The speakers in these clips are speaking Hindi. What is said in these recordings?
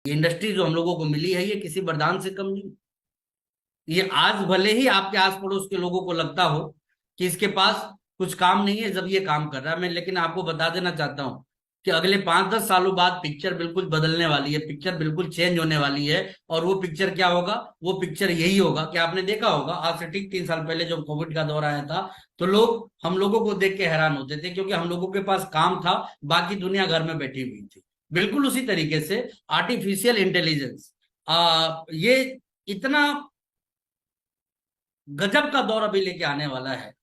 ये इंडस्ट्री जो हम लोगों को मिली है ये किसी वरदान से कम नहीं। ये आज भले ही आपके आस पड़ोस के लोगों को लगता हो कि इसके पास कुछ काम नहीं है जब ये काम कर रहा है, मैं लेकिन आपको बता देना चाहता हूं कि अगले 5-10 सालों बाद पिक्चर बिल्कुल बदलने वाली है, पिक्चर बिल्कुल चेंज होने वाली है। और वो पिक्चर क्या होगा? वो पिक्चर यही होगा कि आपने देखा होगा आज से ठीक 3 साल पहले जब कोविड का दौर आया था तो लोग हम लोगों को देख के हैरान होते थे क्योंकि हम लोगों के पास काम था, बाकी दुनिया घर में बैठी हुई थी। बिल्कुल उसी तरीके से आर्टिफिशियल इंटेलिजेंस ये इतना गजब का दौर अभी लेके आने वाला है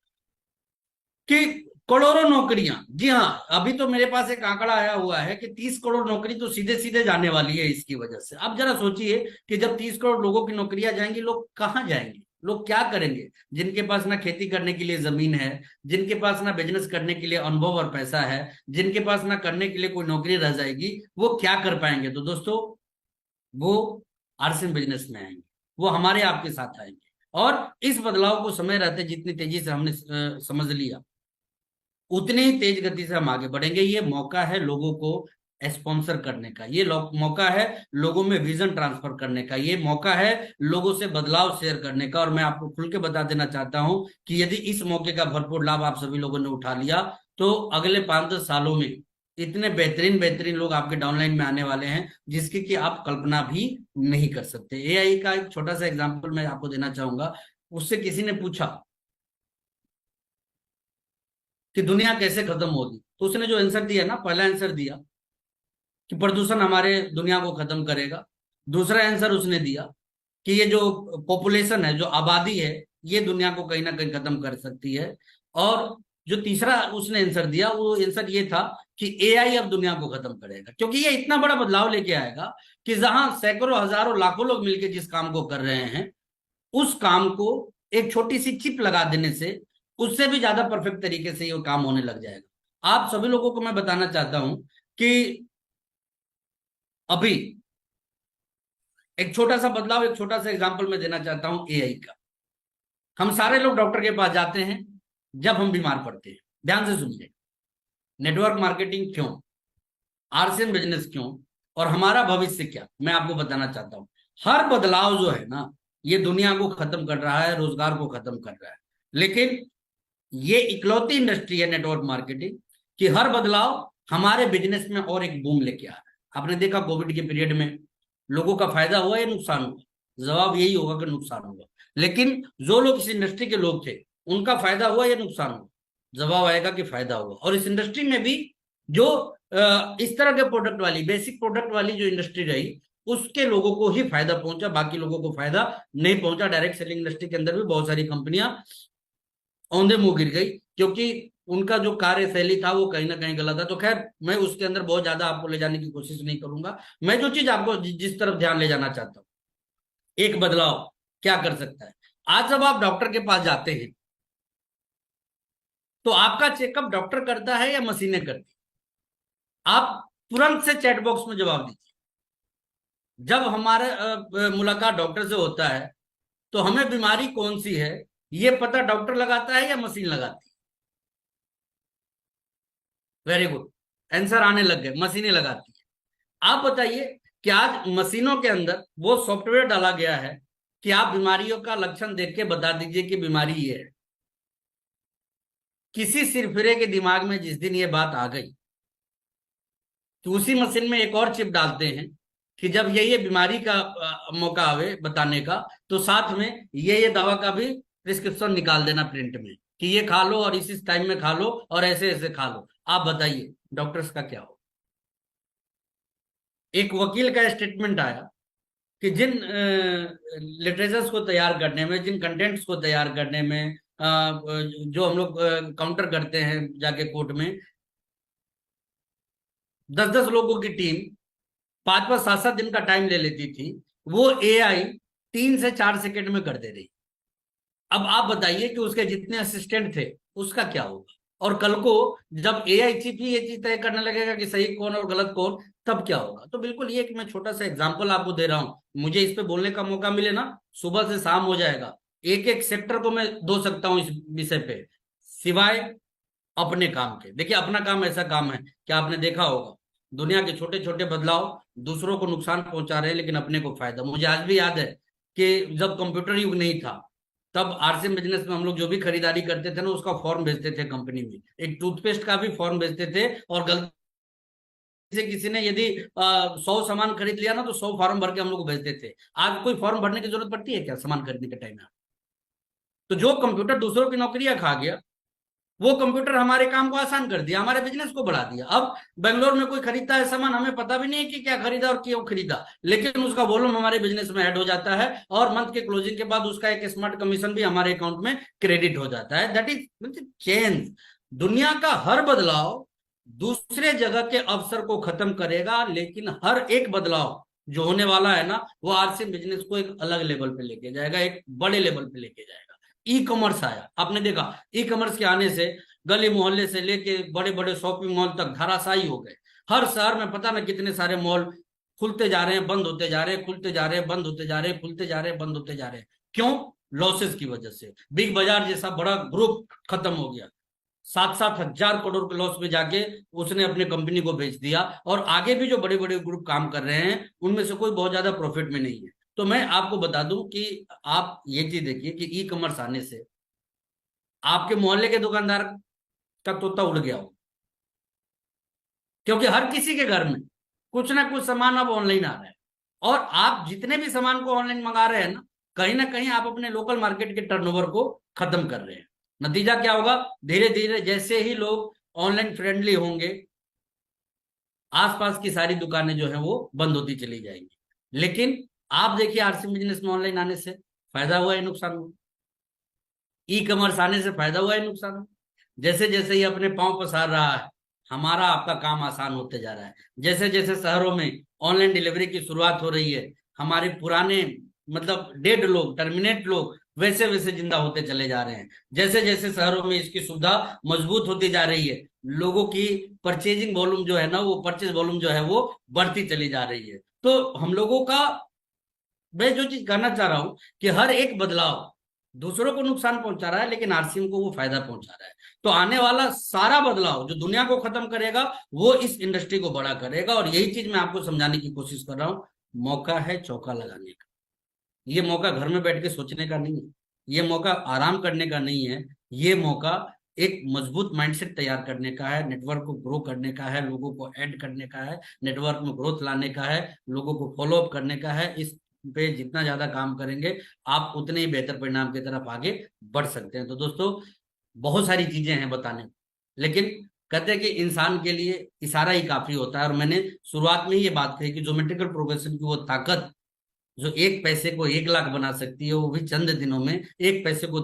कि करोड़ों नौकरियां, जी हाँ, अभी तो मेरे पास एक आंकड़ा आया हुआ है कि 30 करोड़ नौकरी तो सीधे सीधे जाने वाली है इसकी वजह से। अब जरा सोचिए कि जब 30 करोड़ लोगों की नौकरियां जाएंगी, लोग कहाँ जाएंगे, लोग क्या करेंगे? जिनके पास ना खेती करने के लिए जमीन है, जिनके पास ना बिजनेस करने के लिए अनुभव और पैसा है, जिनके पास ना करने के लिए कोई नौकरी रह जाएगी, वो क्या कर पाएंगे? तो दोस्तों, वो आरसीएम बिजनेस में आएंगे, वो हमारे आपके साथ आएंगे। और इस बदलाव को समय रहते जितनी तेजी से हमने समझ लिया, उतनी ही तेज गति से हम आगे बढ़ेंगे। ये मौका है लोगों को स्पॉन्सर करने का, ये मौका है लोगों में विजन ट्रांसफर करने का, ये मौका है लोगों से बदलाव शेयर करने का। और मैं आपको खुल के बता देना चाहता हूं कि यदि इस मौके का भरपूर लाभ आप सभी लोगों ने उठा लिया तो अगले 5-10 सालों में इतने बेहतरीन बेहतरीन लोग आपके डाउनलाइन में आने वाले हैं जिसकी कि आप कल्पना भी नहीं कर सकते। एआई का एक छोटा सा एग्जांपल मैं आपको देना चाहूंगा। उससे किसी ने पूछा कि दुनिया कैसे खत्म होगी, तो उसने जो आंसर दिया ना, पहला आंसर दिया कि प्रदूषण हमारे दुनिया को खत्म करेगा। दूसरा आंसर उसने दिया कि ये जो पॉपुलेशन है, जो आबादी है, ये दुनिया को कहीं ना कहीं खत्म कर सकती है। और जो तीसरा उसने आंसर दिया वो आंसर ये था कि एआई अब दुनिया को खत्म करेगा, क्योंकि ये इतना बड़ा बदलाव लेके आएगा कि जहां सैकड़ों हजारों लाखों लोग मिलकर जिस काम को कर रहे हैं, उस काम को एक छोटी सी चिप लगा देने से उससे भी ज्यादा परफेक्ट तरीके से ये काम होने लग जाएगा। आप सभी लोगों को मैं बताना चाहता हूं कि अभी एक छोटा सा बदलाव, एक छोटा सा एग्जांपल मैं देना चाहता हूं एआई का। हम सारे लोग डॉक्टर के पास जाते हैं जब हम बीमार पड़ते हैं। ध्यान से सुनिए, नेटवर्क मार्केटिंग क्यों, आरसीएम बिजनेस क्यों, और हमारा भविष्य क्या, मैं आपको बताना चाहता हूं। हर बदलाव जो है ना, ये दुनिया को खत्म कर रहा है, रोजगार को खत्म कर रहा है, लेकिन ये इकलौती इंडस्ट्री है नेटवर्क मार्केटिंग कि हर बदलाव हमारे बिजनेस में और एक बूम लेके आ रहा है। आपने देखा कोविड के पीरियड में लोगों का फायदा हुआ या नुकसान हुआ? जवाब यही होगा कि नुकसान हुआ। लेकिन जो लोग इस इंडस्ट्री के लोग थे, उनका फायदा हुआ या नुकसान हुआ? जवाब आएगा कि फायदा हुआ। और इस इंडस्ट्री में भी जो इस तरह के प्रोडक्ट वाली, बेसिक प्रोडक्ट वाली जो इंडस्ट्री रही, उसके लोगों को ही फायदा पहुंचा, बाकी लोगों को फायदा नहीं पहुंचा। डायरेक्ट सेलिंग इंडस्ट्री के अंदर भी बहुत सारी कंपनियां औंधे मुंह गिर गई क्योंकि उनका जो कार्यशैली था वो कहीं ना कहीं गलत था। तो खैर, मैं उसके अंदर बहुत ज्यादा आपको ले जाने की कोशिश नहीं करूंगा। मैं जो चीज आपको जिस तरफ ध्यान ले जाना चाहता हूँ, एक बदलाव क्या कर सकता है। आज जब आप डॉक्टर के पास जाते हैं तो आपका चेकअप डॉक्टर करता है या मशीनें करती? आप तुरंत से चैट बॉक्स में जवाब दीजिए। जब हमारे मुलाकात डॉक्टर से होता है तो हमें बीमारी कौन सी है ये पता डॉक्टर लगाता है या मशीन लगाती है? वेरी गुड, आंसर आने लग गए, मशीनें लगाती है। आप बताइए कि आज मशीनों के अंदर वो सॉफ्टवेयर डाला गया है कि आप बीमारियों का लक्षण देख के बता दीजिए कि बीमारी ये है। किसी सिरफिरे के दिमाग में जिस दिन ये बात आ गई तो उसी मशीन में एक और चिप डालते हैं कि जब ये बीमारी का मौका आवे बताने का तो साथ में ये दवा का भी प्रिस्क्रिप्शन निकाल देना प्रिंट में कि ये खा लो और इस टाइम में खा लो और ऐसे ऐसे खा लो। आप बताइए डॉक्टर्स का क्या हो? एक वकील का स्टेटमेंट आया कि जिन लिटरेचर्स को तैयार करने में, जिन कंटेंट्स को तैयार करने में जो हम लोग काउंटर करते हैं जाके कोर्ट में, 10-10 लोगों की टीम 5-5 7-7 दिन का टाइम ले लेती थी, वो एआई 3 से 4 सेकंड में कर दे रही। अब आप बताइए कि उसके जितने असिस्टेंट थे उसका क्या होगा? और कल को जब एआई चिप ही ये चीज तय करने लगेगा कि सही कौन और गलत कौन, तब क्या होगा? तो बिल्कुल ये कि मैं छोटा सा एग्जांपल आपको दे रहा हूं, मुझे इस पे बोलने का मौका मिले ना, सुबह से शाम हो जाएगा, एक एक सेक्टर को मैं दो सकता हूं इस विषय पे, सिवाय अपने काम के। देखिए, अपना काम ऐसा काम है कि आपने देखा होगा दुनिया के छोटे छोटे बदलाव दूसरों को नुकसान पहुंचा रहे हैं लेकिन अपने को फायदा। मुझे आज भी याद है कि जब कंप्यूटर युग नहीं था तब आरसीएम बिजनेस में हम लोग जो भी खरीदारी करते थे ना उसका फॉर्म भेजते थे कंपनी में, एक टूथपेस्ट का भी फॉर्म भेजते थे, और गलती से किसी ने यदि 100 सामान खरीद लिया ना तो 100 फॉर्म भर के हम लोग को भेजते थे। आज कोई फॉर्म भरने की जरूरत पड़ती है क्या सामान खरीदने के टाइम में? तो जो कंप्यूटर दूसरों की नौकरियां खा गया वो कंप्यूटर हमारे काम को आसान कर दिया, हमारे बिजनेस को बढ़ा दिया। अब बेंगलोर में कोई खरीदता है सामान, हमें पता भी नहीं है कि क्या खरीदा और क्यों खरीदा, लेकिन उसका वॉल्यूम हमारे बिजनेस में ऐड हो जाता है और मंथ के क्लोजिंग के बाद उसका एक स्मार्ट कमीशन भी हमारे अकाउंट में क्रेडिट हो जाता है। That is change. दुनिया का हर बदलाव दूसरे जगह के अवसर को खत्म करेगा, लेकिन हर एक बदलाव जो होने वाला है ना वो आरसी बिजनेस को एक अलग लेवल पे लेके जाएगा, एक बड़े लेवल पे लेके जाएगा। ई कॉमर्स आया, आपने देखा ई कॉमर्स के आने से गली मोहल्ले से लेके बड़े बड़े शॉपिंग मॉल तक धराशायी हो गए। हर शहर में पता ना कितने सारे मॉल खुलते जा रहे हैं, बंद होते जा रहे हैं, खुलते जा रहे हैं, बंद होते जा रहे हैं, खुलते जा रहे हैं, बंद होते जा रहे हैं। क्यों? लॉसेस की वजह से। बिग बाजार जैसा बड़ा ग्रुप खत्म हो गया, 7-7 हजार करोड़ के लॉस में जाके उसने अपनी कंपनी को बेच दिया, और आगे भी जो बड़े बड़े ग्रुप काम कर रहे हैं उनमें से कोई बहुत ज्यादा प्रॉफिट में नहीं है। तो मैं आपको बता दूं कि आप ये चीज देखिए कि ई कॉमर्स आने से आपके मोहल्ले के दुकानदार का तोता उड़ गया हो, क्योंकि हर किसी के घर में कुछ ना कुछ सामान अब ऑनलाइन आ रहा है, और आप जितने भी सामान को ऑनलाइन मंगा रहे हैं ना कहीं आप अपने लोकल मार्केट के टर्नओवर को खत्म कर रहे हैं। नतीजा क्या होगा? धीरे धीरे जैसे ही लोग ऑनलाइन फ्रेंडली होंगे आसपास की सारी दुकानें जो है वो बंद होती चली जाएंगी। लेकिन आप देखिए आरसी बिजनेस में ऑनलाइन आने से फायदा हुआ है नुकसान हुआ? ई कॉमर्स आने से फायदा हुआ है नुकसान हुआ? जैसे जैसे ये अपने पांव पसार रहा है हमारा आपका काम आसान होते जा रहा है। जैसे जैसे शहरों में ऑनलाइन डिलीवरी की शुरुआत हो रही है, हमारे पुराने मतलब डेड लोग, टर्मिनेट लोग वैसे वैसे जिंदा होते चले जा रहे हैं। जैसे जैसे शहरों में इसकी सुविधा मजबूत होती जा रही है, लोगों की परचेजिंग वॉल्यूम जो है ना वो परचेज वॉल्यूम जो है वो बढ़ती चली जा रही है। तो हम लोगों का, मैं जो चीज कहना चाह रहा हूं कि हर एक बदलाव दूसरों को नुकसान पहुंचा रहा है लेकिन आरसीएम को वो फायदा पहुंचा रहा है। तो आने वाला सारा बदलाव जो दुनिया को खत्म करेगा वो इस इंडस्ट्री को बड़ा करेगा, और यही चीज मैं आपको समझाने की कोशिश कर रहा हूं। मौका है चौका लगाने का। ये मौका घर में बैठ के सोचने का नहीं है, ये मौका आराम करने का नहीं है, ये मौका एक मजबूत माइंडसेट तैयार करने का है, नेटवर्क को ग्रो करने का है, लोगों को ऐड करने का है, नेटवर्क में ग्रोथ लाने का है, लोगों को फॉलो अप करने का है। इस पे जितना ज्यादा काम करेंगे आप उतने ही बेहतर परिणाम की तरफ आगे बढ़ सकते हैं। तो दोस्तों बहुत सारी चीजें हैं बताने, लेकिन कहते हैं कि इंसान के लिए इशारा ही काफी होता है। और मैंने शुरुआत में ही ये बात कही कि ज्योमेट्रिकल प्रोग्रेशन की वो ताकत जो एक पैसे को 1 लाख बना सकती है वो भी चंद दिनों में, एक पैसे को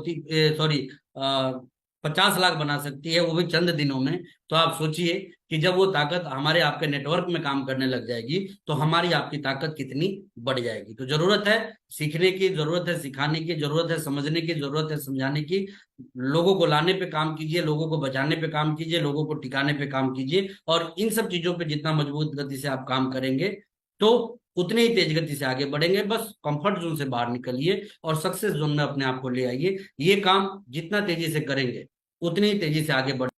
50 लाख बना सकती है वो भी चंद दिनों में। तो आप सोचिए कि जब वो ताकत हमारे आपके नेटवर्क में काम करने लग जाएगी तो हमारी आपकी ताकत कितनी बढ़ जाएगी। तो जरूरत है सीखने की, जरूरत है सिखाने की, जरूरत है समझने की, जरूरत है समझाने की। लोगों को लाने पे काम कीजिए, लोगों को बचाने पे काम कीजिए, लोगों को टिकाने पे काम कीजिए, और इन सब चीजों पे जितना मजबूत गति से आप काम करेंगे तो उतनी ही तेज गति से आगे बढ़ेंगे। बस कंफर्ट जोन से बाहर निकलिए और सक्सेस जोन में अपने आप को ले आइए। ये काम जितना तेजी से करेंगे उतनी ही तेजी से आगे बढ़